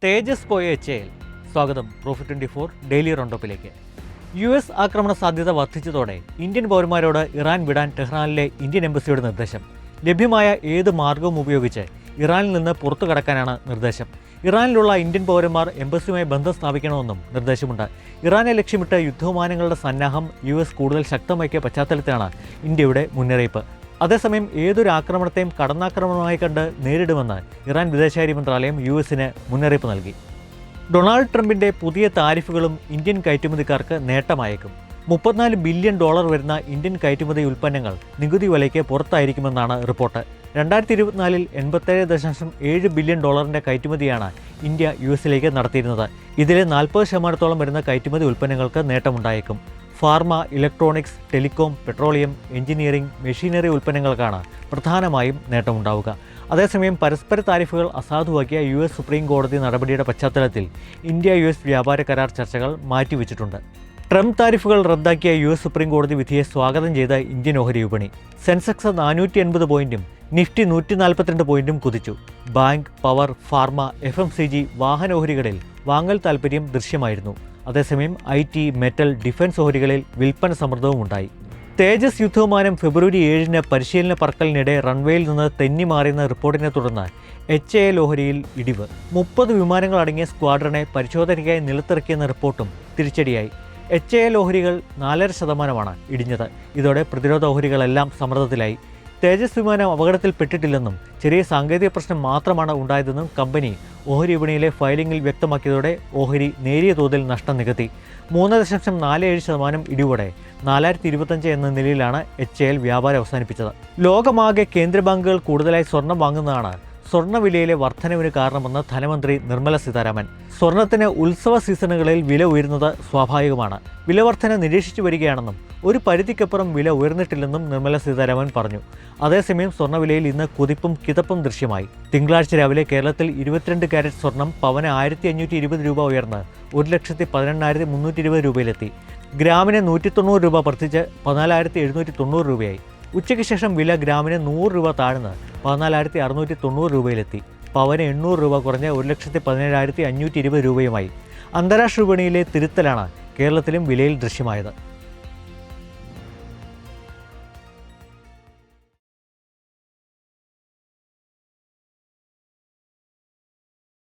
തേജസ് പോയ HAL. സ്വാഗതം profit 24 daily റൗണ്ടപ്പിലേക്ക്. US ആക്രമണ സാധ്യത വർദ്ധിച്ചതോടെ ഇന്ത്യൻ പൗരന്മാരോട് ഇറാൻ വിടാൻ ടെഹ്റാനിലെ ഇന്ത്യൻ എംബസിയുടെ നിർദ്ദേശം. ലഭ്യമായ ഏത് മാർഗവും ഉപയോഗിച്ച് ഇറാനിൽ നിന്ന് പുറത്തു കടക്കാനാണ് നിർദ്ദേശം. ഇറാനിലുള്ള ഇന്ത്യൻ പൗരന്മാർ എംബസിയുമായി ബന്ധം സ്ഥാപിക്കണമെന്നും നിർദ്ദേശമുണ്ട്. ഇറാനെ ലക്ഷ്യമിട്ട് യുദ്ധവിമാനങ്ങളുടെ സന്നാഹം US കൂടുതൽ ശക്തമാക്കിയ പശ്ചാത്തലത്തിലാണ് ഇന്ത്യയുടെ മുന്നറിയിപ്പ്. അതേസമയം ഏതൊരു ആക്രമണത്തെയും കടന്നാക്രമണമായി കണ്ട് നേരിടുമെന്ന് ഇറാൻ വിദേശകാര്യ മന്ത്രാലയം USന് മുന്നറിയിപ്പ് നൽകി. ഡൊണാൾഡ് ട്രംപിൻ്റെ പുതിയ താരിഫുകളും ഇന്ത്യൻ കയറ്റുമതിക്കാർക്ക് നേട്ടമായേക്കും. $34 ബില്യൺ വരുന്ന ഇന്ത്യൻ കയറ്റുമതി ഉൽപ്പന്നങ്ങൾ നികുതി വിലയ്ക്ക് പുറത്തായിരിക്കുമെന്നാണ് റിപ്പോർട്ട്. 2024 $87.7 ബില്യൺ കയറ്റുമതിയാണ് ഇന്ത്യ USലേക്ക് നടത്തിയിരുന്നത്. ഇതിലെ 40% വരുന്ന കയറ്റുമതി ഉൽപ്പന്നങ്ങൾക്ക് നേട്ടമുണ്ടായേക്കും. Pharma, electronics, telecom, petroleum, engineering, machinery ഉൽപ്പന്നങ്ങൾക്കാണ് പ്രധാനമായും നേട്ടമുണ്ടാവുക. അതേസമയം പരസ്പര താരിഫുകൾ അസാധുവാക്കിയ US സുപ്രീം കോടതി നടപടിയുടെ പശ്ചാത്തലത്തിൽ ഇന്ത്യ-US വ്യാപാര കരാർ ചർച്ചകൾ മാറ്റിവെച്ചിട്ടുണ്ട്. ട്രംപ് താരിഫുകൾ റദ്ദാക്കിയ US സുപ്രീം കോടതി വിധിയെ സ്വാഗതം ചെയ്ത ഇന്ത്യൻ ഓഹരി വിപണി. സെൻസെക്സ് 480 പോയിന്റും നിഫ്റ്റി 142 പോയിന്റും കുതിച്ചു. ബാങ്ക്, പവർ, ഫാർമ, FMCG, വാഹന ഓഹരികളിൽ വാങ്ങൽ താൽപ്പര്യം ദൃശ്യമായിരുന്നു. അതേസമയം IT, മെറ്റൽ, ഡിഫൻസ് ഓഹരികളിൽ വിൽപ്പന സമ്മർദ്ദവും ഉണ്ടായി. തേജസ് യുദ്ധവിമാനം ഫെബ്രുവരി 7 പരിശീലന പറക്കലിനിടെ റൺവേയിൽ നിന്ന് തെന്നി മാറിയെന്ന റിപ്പോർട്ടിനെ തുടർന്ന് HAL ഓഹരിയിൽ ഇടിവ്. 30 വിമാനങ്ങളടങ്ങിയ സ്ക്വാഡ്രനെ പരിശോധനയ്ക്കായി നിലത്തിറക്കിയെന്ന റിപ്പോർട്ടും തിരിച്ചടിയായി. HAL ഓഹരികൾ 4.5% ഇടിഞ്ഞത്. ഇതോടെ പ്രതിരോധ ഓഹരികളെല്ലാം സമ്മർദ്ദത്തിലായി. തേജസ് വിമാനം അപകടത്തിൽപ്പെട്ടിട്ടില്ലെന്നും ചെറിയ സാങ്കേതിക പ്രശ്നം മാത്രമാണ് ഉണ്ടായതെന്നും കമ്പനി ഓഹരി വിപണിയിലെ ഫയലിംഗിൽ വ്യക്തമാക്കിയതോടെ ഓഹരി നേരിയ തോതിൽ നഷ്ടം നികത്തി. 3.47% ഇടിവോടെ 4025 എന്ന നിലയിലാണ് HAL വ്യാപാരം അവസാനിപ്പിച്ചത്. ലോകമാകെ കേന്ദ്ര ബാങ്കുകൾ കൂടുതലായി സ്വർണം വാങ്ങുന്നതാണ് സ്വർണ്ണവിലയിലെ വർധനവിന് കാരണമെന്ന് ധനമന്ത്രി നിർമ്മല സീതാരാമൻ. സ്വർണത്തിന് ഉത്സവ സീസണുകളിൽ വില ഉയരുന്നത് സ്വാഭാവികമാണ്. വിലവർധന നിരീക്ഷിച്ചു വരികയാണെന്നും ഒരു പരിധിക്കപ്പുറം വില ഉയർന്നിട്ടില്ലെന്നും നിർമ്മല സീതാരാമൻ പറഞ്ഞു. അതേസമയം സ്വർണ്ണവിലയിൽ ഇന്ന് കുതിപ്പും കിതപ്പും ദൃശ്യമായി. തിങ്കളാഴ്ച രാവിലെ കേരളത്തിൽ 22 കാരറ്റ് സ്വർണം പവന് 1520 രൂപ ഉയർന്ന് 1,18,320 രൂപയിലെത്തി. ഗ്രാമിന് 190 രൂപ വർദ്ധിച്ച് 14,790 രൂപയായി. ഉച്ചയ്ക്ക് ശേഷം വില ഗ്രാമിന് 100 രൂപ താഴ്ന്ന് 14,690 രൂപയിലെത്തി. പവന് 800 രൂപ കുറഞ്ഞ് 1,17,520 രൂപയുമായി. അന്താരാഷ്ട്ര വിപണിയിലെ തിരുത്തലാണ് കേരളത്തിലും വിലയിൽ ദൃശ്യമായത്.